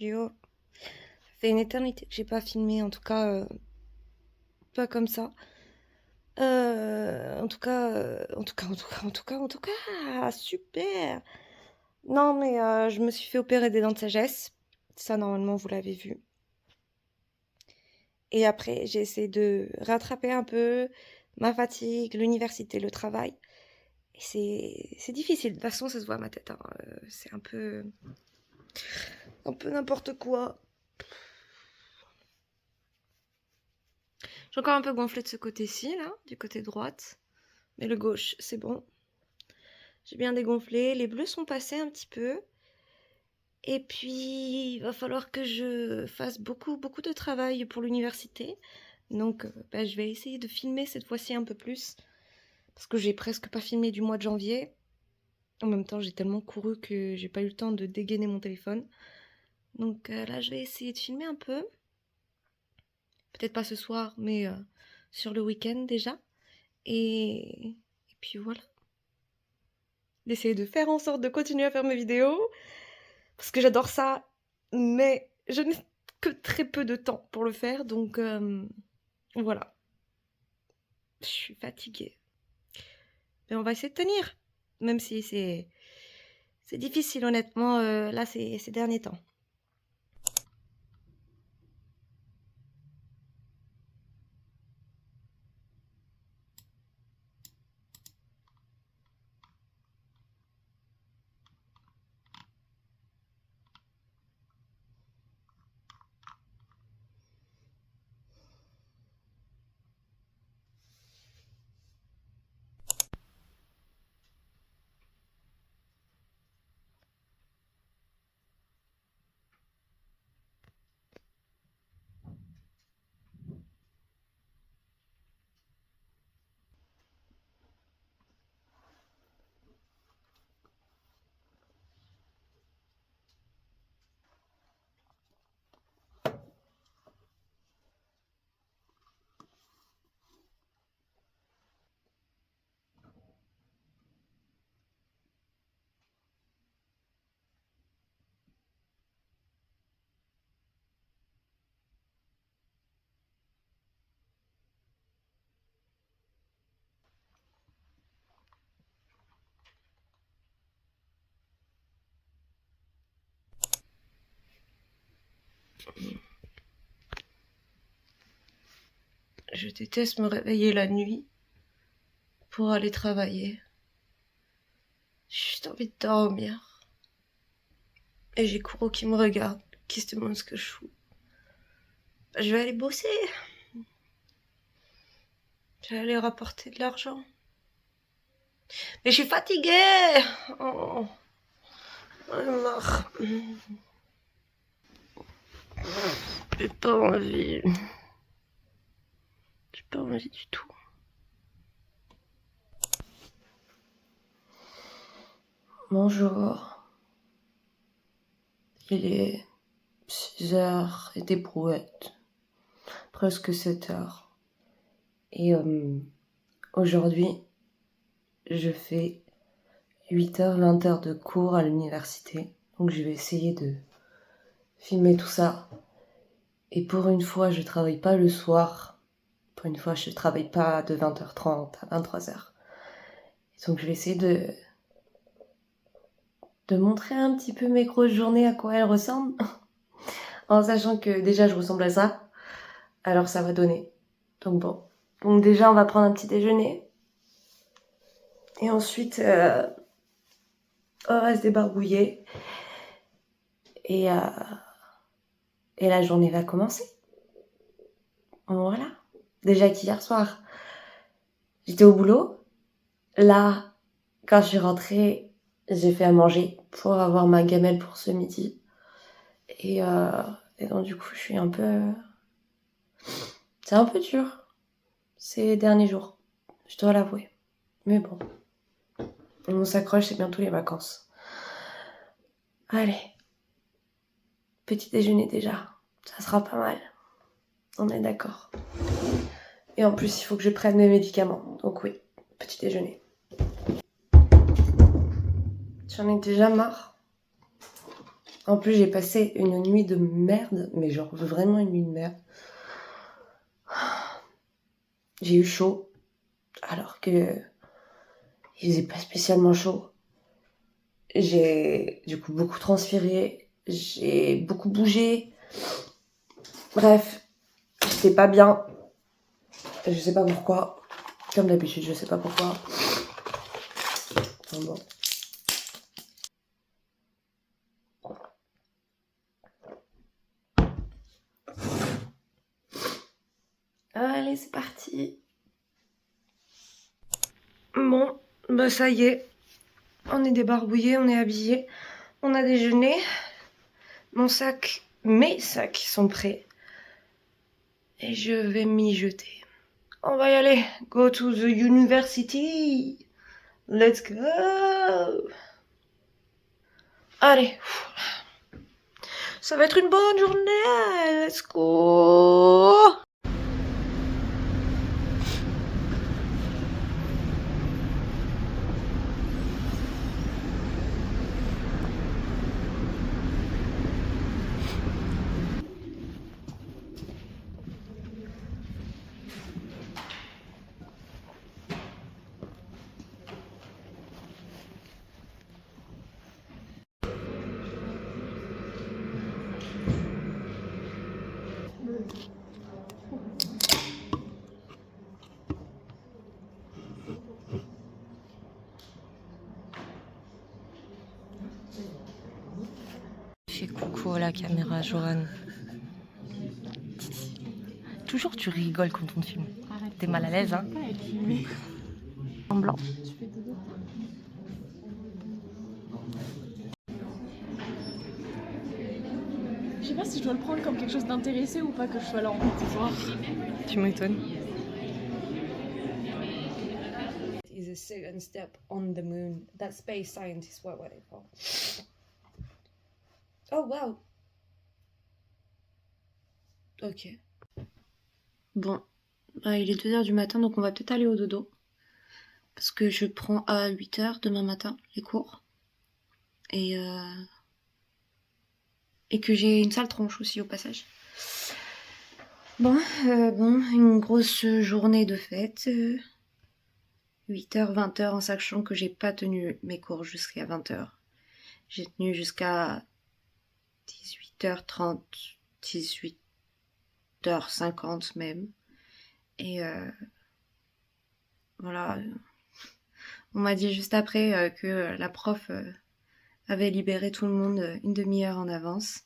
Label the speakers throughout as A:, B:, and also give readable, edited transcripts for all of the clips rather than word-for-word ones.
A: Yo, ça fait une éternité que j'ai pas filmé, en tout cas, pas comme ça. Super! Non, mais je me suis fait opérer des dents de sagesse. Ça, normalement, vous l'avez vu. Et après, j'ai essayé de rattraper un peu ma fatigue, l'université, le travail. Et c'est difficile. De toute façon, ça se voit à ma tête, hein. C'est un peu n'importe quoi. J'ai encore un peu gonflé de ce côté-ci, là, du côté droite. Mais le gauche, c'est bon. J'ai bien dégonflé. Les bleus sont passés un petit peu. Et puis, il va falloir que je fasse beaucoup de travail pour l'université. Donc, je vais essayer de filmer cette fois-ci un peu plus. Parce que j'ai presque pas filmé du mois de janvier. En même temps, j'ai tellement couru que j'ai pas eu le temps de dégainer mon téléphone. Donc là, je vais essayer de filmer un peu. Peut-être pas ce soir, mais sur le week-end déjà. Et puis voilà. D'essayer de faire en sorte de continuer à faire mes vidéos. Parce que j'adore ça. Mais je n'ai que très peu de temps pour le faire. Donc voilà. Je suis fatiguée. Mais on va essayer de tenir. Même si c'est difficile honnêtement là ces derniers temps. Je déteste me réveiller la nuit pour aller travailler. J'ai juste envie de dormir. Et j'ai Kuro qui me regarde, qui se demande ce que je fous. Je vais aller bosser. Je vais aller rapporter de l'argent. Mais je suis fatiguée. Oh, j'en ai marre. J'ai pas envie. J'ai pas envie du tout. Bonjour. Il est 6h et des brouettes. Presque 7h. Et aujourd'hui, je fais 8h, 20h de cours à l'université. Donc je vais essayer de filmer tout ça. Et pour une fois, je travaille pas le soir. Pour une fois, je travaille pas de 20h30 à 23h. Et donc je vais essayer de montrer un petit peu mes grosses journées, à quoi elles ressemblent. En sachant que déjà je ressemble à ça. Alors ça va donner. Donc bon. Donc déjà on va prendre un petit déjeuner. Et ensuite on va se débarbouiller. Et la journée va commencer. Voilà. Déjà qu'hier soir, j'étais au boulot. Là, quand je suis rentrée, j'ai fait à manger pour avoir ma gamelle pour ce midi. Et donc du coup, je suis un peu... C'est un peu dur ces derniers jours, je dois l'avouer. Mais bon, on s'accroche, c'est bientôt les vacances. Allez, petit déjeuner déjà, ça sera pas mal. On est d'accord. Et en plus, il faut que je prenne mes médicaments. Donc oui, petit déjeuner. J'en ai déjà marre En plus, j'ai passé une nuit de merde, mais genre vraiment une nuit de merde. J'ai eu chaud, alors que il faisait pas spécialement chaud. J'ai du coup beaucoup transpiré, j'ai beaucoup bougé. Bref, j'étais pas bien. Je sais pas pourquoi. Comme d'habitude, je sais pas pourquoi. Enfin bon. Allez, c'est parti. Bon, bah ça y est. On est débarbouillés, on est habillés. On a déjeuné. Mes sacs sont prêts. Et je vais m'y jeter. On va y aller. Go to the university. Let's go. Allez. Ça va être une bonne journée. Let's go. Fais coucou à la caméra, Johan. Toujours tu rigoles quand on te filme. T'es mal à l'aise, hein? En blanc.
B: Je sais pas si je dois le prendre comme quelque chose d'intéressé ou pas que je sois là en fait ce soir.
A: Tu m'étonnes. Is a second step on the moon. That space scientist, what were they for? Oh wow. Ok. Bon, il est 2h du matin, donc on va peut-être aller au dodo. Parce que je prends à 8h demain matin les cours. Et que j'ai une sale tronche aussi au passage. Bon, une grosse journée de fête. 8h, 20h, en sachant que j'ai pas tenu mes cours jusqu'à 20h. J'ai tenu jusqu'à 18h30, 18h50 même. Et voilà. On m'a dit juste après que la prof avait libéré tout le monde une demi-heure en avance.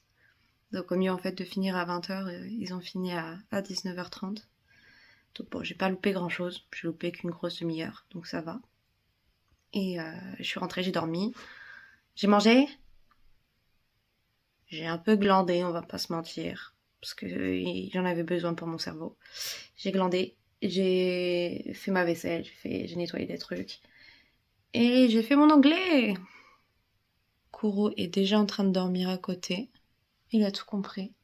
A: Donc au mieux en fait de finir à 20h, ils ont fini à 19h30. Donc bon, j'ai pas loupé grand chose, j'ai loupé qu'une grosse demi-heure, donc ça va. Et je suis rentrée, j'ai dormi. J'ai mangé. J'ai un peu glandé, on va pas se mentir, parce que j'en avais besoin pour mon cerveau. J'ai glandé, j'ai fait ma vaisselle, j'ai nettoyé des trucs. Et j'ai fait mon anglais. Kuro est déjà en train de dormir à côté. Il a tout compris.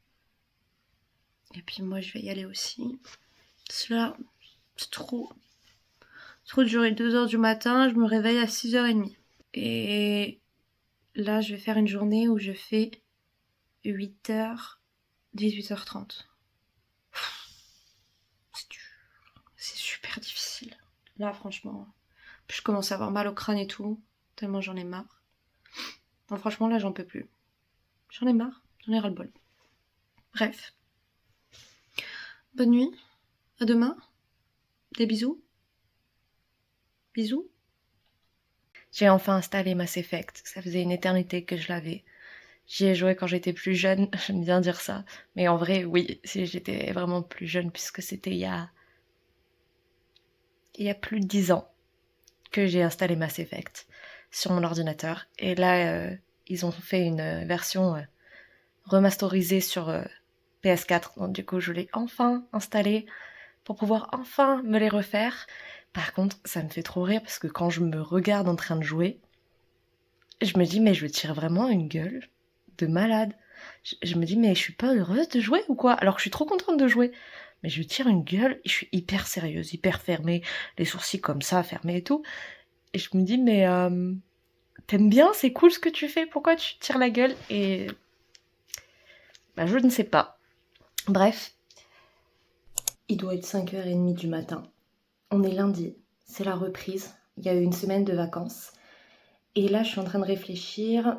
A: Et puis moi, je vais y aller aussi. Cela, c'est trop dur. 2h du matin, je me réveille à 6h30. Et là, je vais faire une journée où je fais 8h, 18h30. C'est dur. C'est super difficile. Là, franchement, je commence à avoir mal au crâne et tout, tellement j'en ai marre. Non, franchement, là, j'en peux plus. J'en ai marre, j'en ai ras-le-bol. Bref. Bonne nuit. À demain. Des bisous. Bisous. J'ai enfin installé Mass Effect. Ça faisait une éternité que je l'avais. J'y ai joué quand j'étais plus jeune, j'aime bien dire ça. Mais en vrai, oui, j'étais vraiment plus jeune puisque c'était il y a plus de 10 ans que j'ai installé Mass Effect sur mon ordinateur. Et là, ils ont fait une version remasterisée sur PS4. Donc du coup, je l'ai enfin installé pour pouvoir enfin me les refaire. Par contre, ça me fait trop rire parce que quand je me regarde en train de jouer, je me dis mais je tire vraiment une gueule de malade. Je me dis mais je suis pas heureuse de jouer ou quoi? Alors que je suis trop contente de jouer. Mais je tire une gueule et je suis hyper sérieuse, hyper fermée, les sourcils comme ça, fermés et tout. Et je me dis mais t'aimes bien, c'est cool ce que tu fais, pourquoi tu tires la gueule? Et Bah, je ne sais pas. Bref, il doit être 5h30 du matin. On est lundi, c'est la reprise. Il y a eu une semaine de vacances. Et là, je suis en train de réfléchir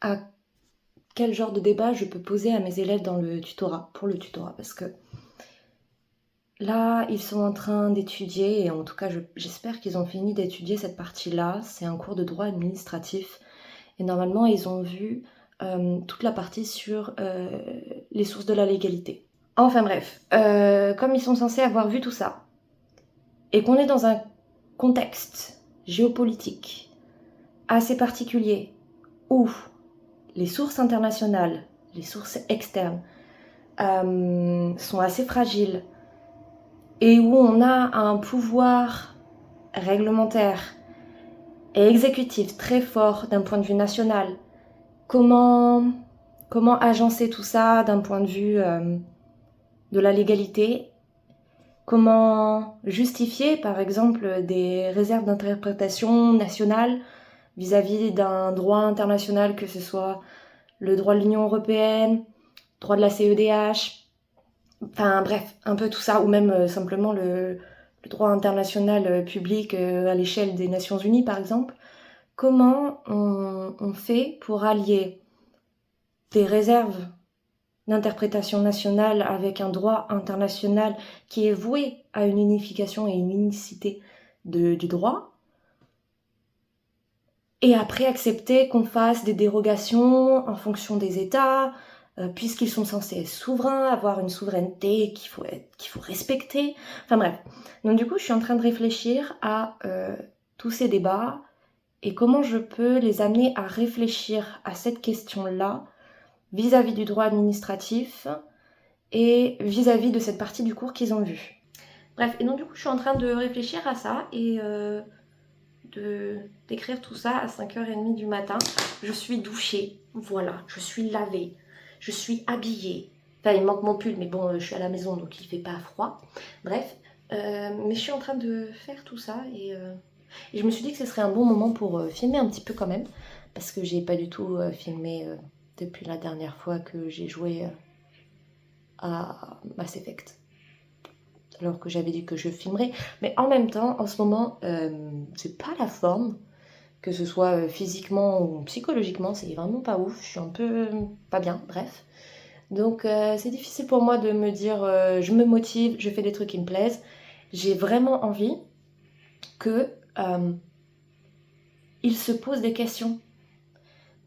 A: à quel genre de débat je peux poser à mes élèves dans le tutorat, pour le tutorat. Parce que là, ils sont en train d'étudier, et en tout cas, j'espère qu'ils ont fini d'étudier cette partie-là. C'est un cours de droit administratif. Et normalement, ils ont vu toute la partie sur les sources de la légalité. Enfin bref, comme ils sont censés avoir vu tout ça, et qu'on est dans un contexte géopolitique assez particulier, où les sources internationales, les sources externes sont assez fragiles, et où on a un pouvoir réglementaire et exécutif très fort d'un point de vue national, comment agencer tout ça d'un point de vue de la légalité? Comment justifier, par exemple, des réserves d'interprétation nationale vis-à-vis d'un droit international, que ce soit le droit de l'Union européenne, droit de la CEDH, enfin bref, un peu tout ça, ou même simplement le droit international public à l'échelle des Nations Unies, par exemple. Comment on fait pour allier des réserves d'interprétation nationale avec un droit international qui est voué à une unification et une unicité du droit, et après accepter qu'on fasse des dérogations en fonction des États, puisqu'ils sont censés être souverains, avoir une souveraineté qu'il faut respecter. Enfin bref. Donc du coup, je suis en train de réfléchir à tous ces débats et comment je peux les amener à réfléchir à cette question-là vis-à-vis du droit administratif et vis-à-vis de cette partie du cours qu'ils ont vue. Bref, et donc du coup, je suis en train de réfléchir à ça et d'écrire tout ça à 5h30 du matin. Je suis douchée, voilà, je suis lavée, je suis habillée. Enfin, il manque mon pull, mais bon, je suis à la maison, donc il fait pas froid. Bref, mais je suis en train de faire tout ça et je me suis dit que ce serait un bon moment pour filmer un petit peu quand même, parce que j'ai pas du tout filmé depuis la dernière fois que j'ai joué à Mass Effect. Alors que j'avais dit que je filmerais. Mais en même temps, en ce moment, c'est pas la forme, que ce soit physiquement ou psychologiquement, c'est vraiment pas ouf. Je suis un peu pas bien, bref. Donc c'est difficile pour moi de me dire je me motive, je fais des trucs qui me plaisent. J'ai vraiment envie que il se pose des questions.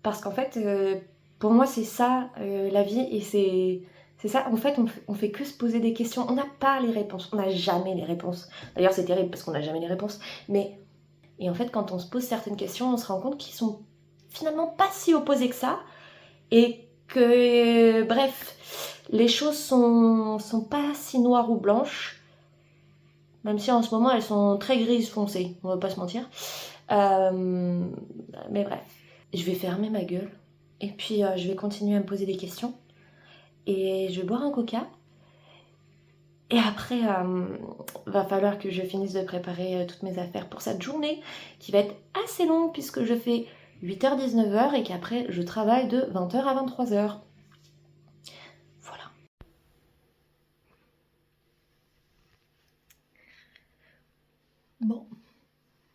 A: Parce qu'en fait, pour moi, c'est ça la vie, et c'est ça, en fait, on fait que se poser des questions. On n'a pas les réponses, on n'a jamais les réponses. D'ailleurs, c'est terrible parce qu'on n'a jamais les réponses. Et en fait, quand on se pose certaines questions, on se rend compte qu'ils sont finalement pas si opposés que ça. Et que, bref, les choses sont pas si noires ou blanches. Même si en ce moment, elles sont très grises foncées, on va pas se mentir. Mais bref, je vais fermer ma gueule. Et puis, je vais continuer à me poser des questions. Et je vais boire un coca. Et après, va falloir que je finisse de préparer toutes mes affaires pour cette journée, qui va être assez longue puisque je fais 8h-19h et qu'après, je travaille de 20h à 23h. Voilà. Bon,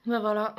A: ben voilà.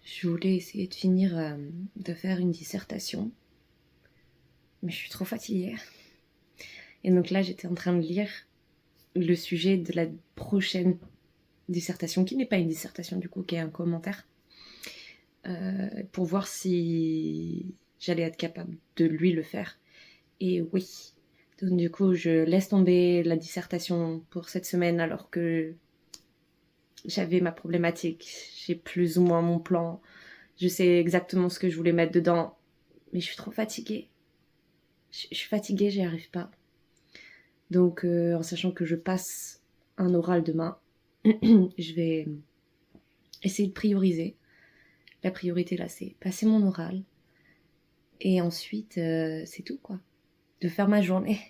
A: Je voulais essayer de finir de faire une dissertation, mais je suis trop fatiguée. Et donc là, j'étais en train de lire le sujet de la prochaine dissertation, qui n'est pas une dissertation du coup, qui est un commentaire, pour voir si
C: j'allais être capable de lui le faire. Et oui. Donc du coup, je laisse tomber la dissertation pour cette semaine alors que j'avais ma problématique. J'ai plus ou moins mon plan. Je sais exactement ce que je voulais mettre dedans. Mais je suis trop fatiguée. Je suis fatiguée, j'y arrive pas. Donc en sachant que je passe un oral demain, je vais essayer de prioriser. La priorité là, c'est passer mon oral. Et ensuite, c'est tout quoi. De faire ma journée.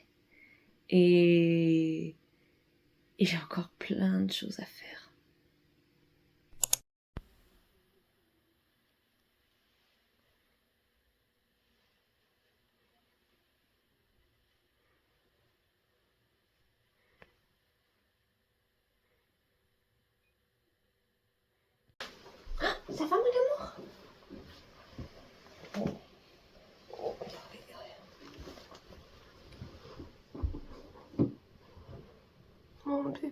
C: Et j'ai encore plein de choses à faire. Ça va, mon amour?
A: Mon bébé.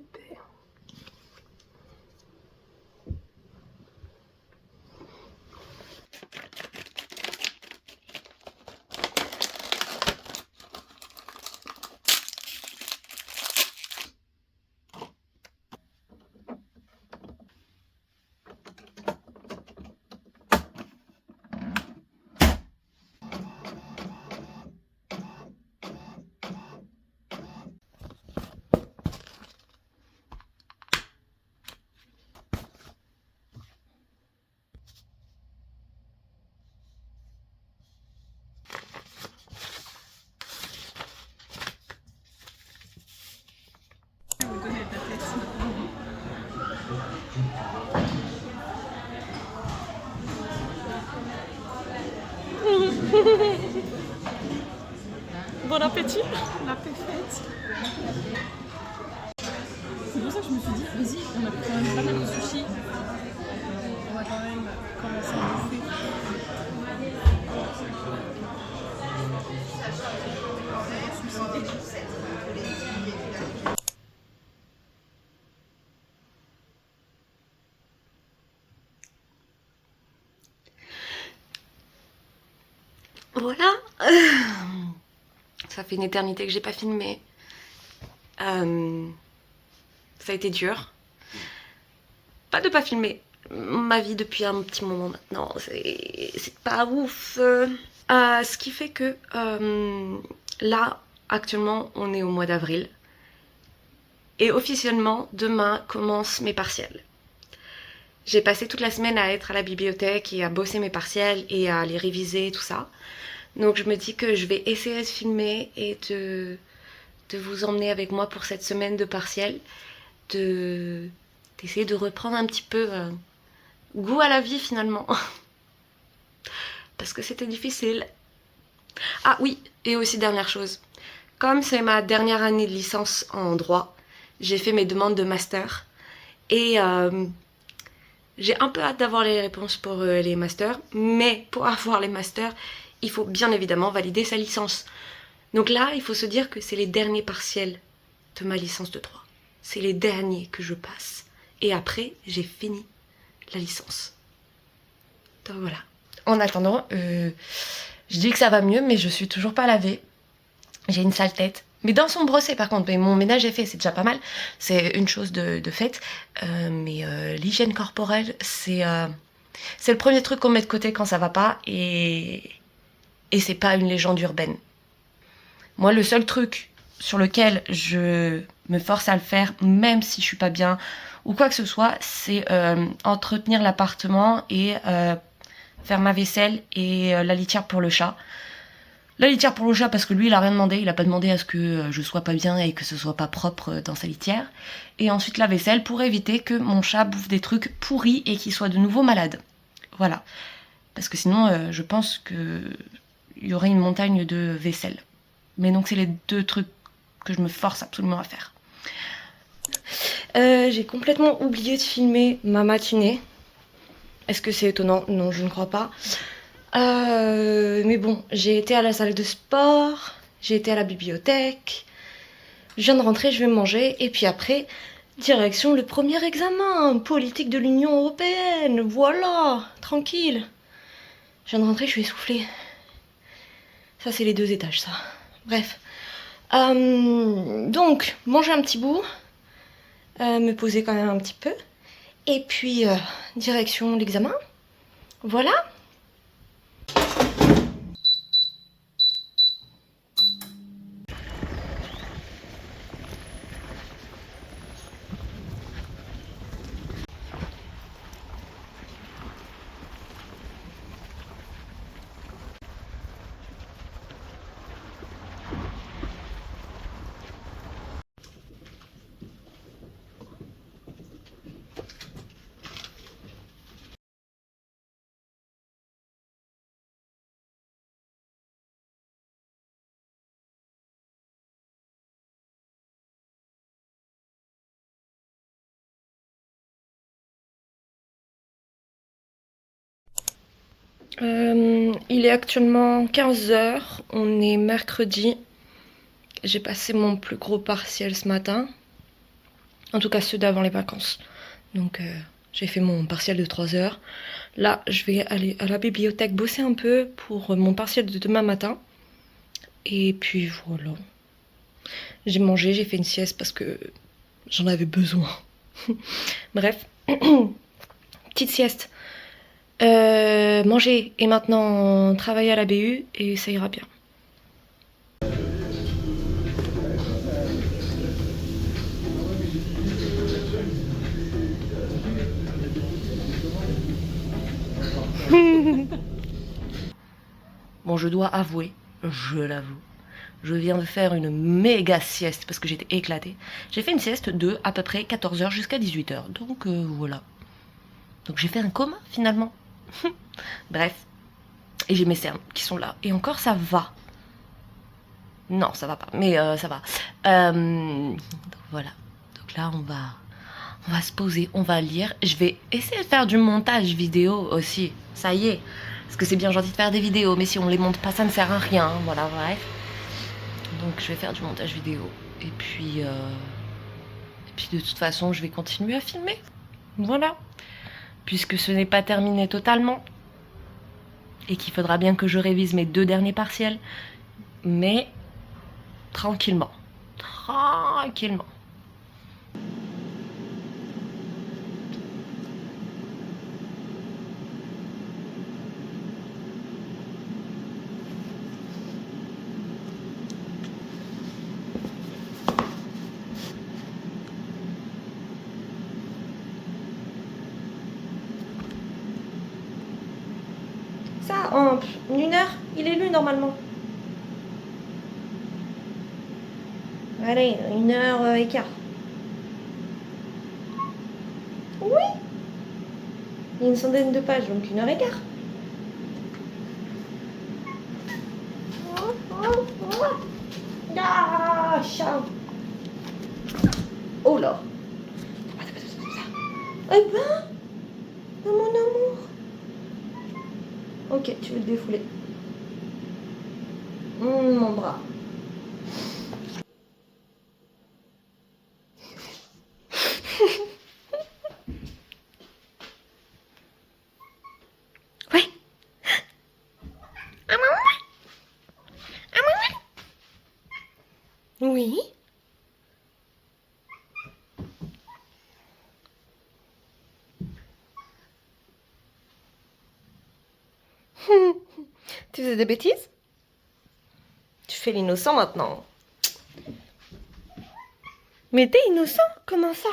A: Bon appétit.
B: La péfette. C'est pour ça que je me suis dit, vas-y, on a quand même pas mal de sushis. On va quand même commencer à bouffer.
A: Voilà. Ça fait une éternité que j'ai pas filmé. Ça a été dur. Pas de pas filmer. Ma vie depuis un petit moment maintenant, c'est pas ouf. Ce qui fait que là, actuellement, on est au mois d'avril. Et officiellement, demain commencent mes partiels. J'ai passé toute la semaine à être à la bibliothèque et à bosser mes partiels et à les réviser, tout ça. Donc je me dis que je vais essayer de filmer et de vous emmener avec moi pour cette semaine de partiels. D'essayer de reprendre un petit peu goût à la vie finalement. Parce que c'était difficile. Ah oui, et aussi dernière chose. Comme c'est ma dernière année de licence en droit, j'ai fait mes demandes de master. Et j'ai un peu hâte d'avoir les réponses pour les masters. Mais pour avoir les masters, il faut bien évidemment valider sa licence. Donc là, il faut se dire que c'est les derniers partiels de ma licence de droit. C'est les derniers que je passe. Et après, j'ai fini la licence. Donc voilà. En attendant, je dis que ça va mieux, mais je suis toujours pas lavée. J'ai une sale tête. Mais dents sont brossées par contre, mais mon ménage est fait, c'est déjà pas mal. C'est une chose de fait. Mais l'hygiène corporelle, c'est le premier truc qu'on met de côté quand ça va pas. Et c'est pas une légende urbaine. Moi, le seul truc sur lequel je me force à le faire, même si je suis pas bien ou quoi que ce soit, c'est entretenir l'appartement et faire ma vaisselle et la litière pour le chat. La litière pour le chat parce que lui il a rien demandé, il a pas demandé à ce que je sois pas bien et que ce soit pas propre dans sa litière. Et ensuite la vaisselle pour éviter que mon chat bouffe des trucs pourris et qu'il soit de nouveau malade. Voilà. Parce que sinon je pense que il y aurait une montagne de vaisselle. Mais donc c'est les deux trucs que je me force absolument à faire. J'ai complètement oublié de filmer ma matinée. Est-ce que c'est étonnant? Non, je ne crois pas. Mais bon, j'ai été à la salle de sport, j'ai été à la bibliothèque, je viens de rentrer, je vais manger, et puis après, direction le premier examen, politique de l'Union Européenne, voilà, tranquille. Je viens de rentrer, je suis essoufflée. Ça, c'est les 2 étages, ça. Bref. Donc, manger un petit bout. Me poser quand même un petit peu. Et puis, direction l'examen. Voilà. Il est actuellement 15 h, on est mercredi. J'ai passé mon plus gros partiel ce matin. En tout cas ceux d'avant les vacances. Donc j'ai fait mon partiel de 3 heures. Là je vais aller à la bibliothèque bosser un peu pour mon partiel de demain matin. Et puis voilà. J'ai mangé, j'ai fait une sieste parce que j'en avais besoin. Bref. Petite sieste. Manger et maintenant travailler à la BU et ça ira bien. Bon, je dois avouer, je l'avoue, je viens de faire une méga sieste parce que j'étais éclatée. J'ai fait une sieste de à peu près 14 h jusqu'à 18 h, donc voilà. Donc j'ai fait un coma finalement. Bref. Et j'ai mes cernes qui sont là. Et encore ça va. Non, ça va pas, mais ça va. Donc voilà. Donc là, on va se poser, on va lire. Je vais essayer de faire du montage vidéo aussi. Ça y est. Parce que c'est bien gentil de faire des vidéos, mais si on les monte pas, ça ne sert à rien. Voilà, bref. Donc je vais faire du montage vidéo. Et puis de toute façon, je vais continuer à filmer. Voilà. Puisque ce n'est pas terminé totalement. Et qu'il faudra bien que je révise mes 2 derniers partiels. Mais tranquillement. Tranquillement. Ça, en 1 heure, il est lu normalement. Allez, 1 h 15. Oui. Il y a une centaine de pages, donc 1 h 15. Ah, chat. Oh là. Eh ben, mon amour. Ok, tu veux te défouler. Mon bras. Ouais. Ah, maman. Ah, maman. Oui. Tu faisais des bêtises? Tu fais l'innocent maintenant. Mais t'es innocent? Comment ça?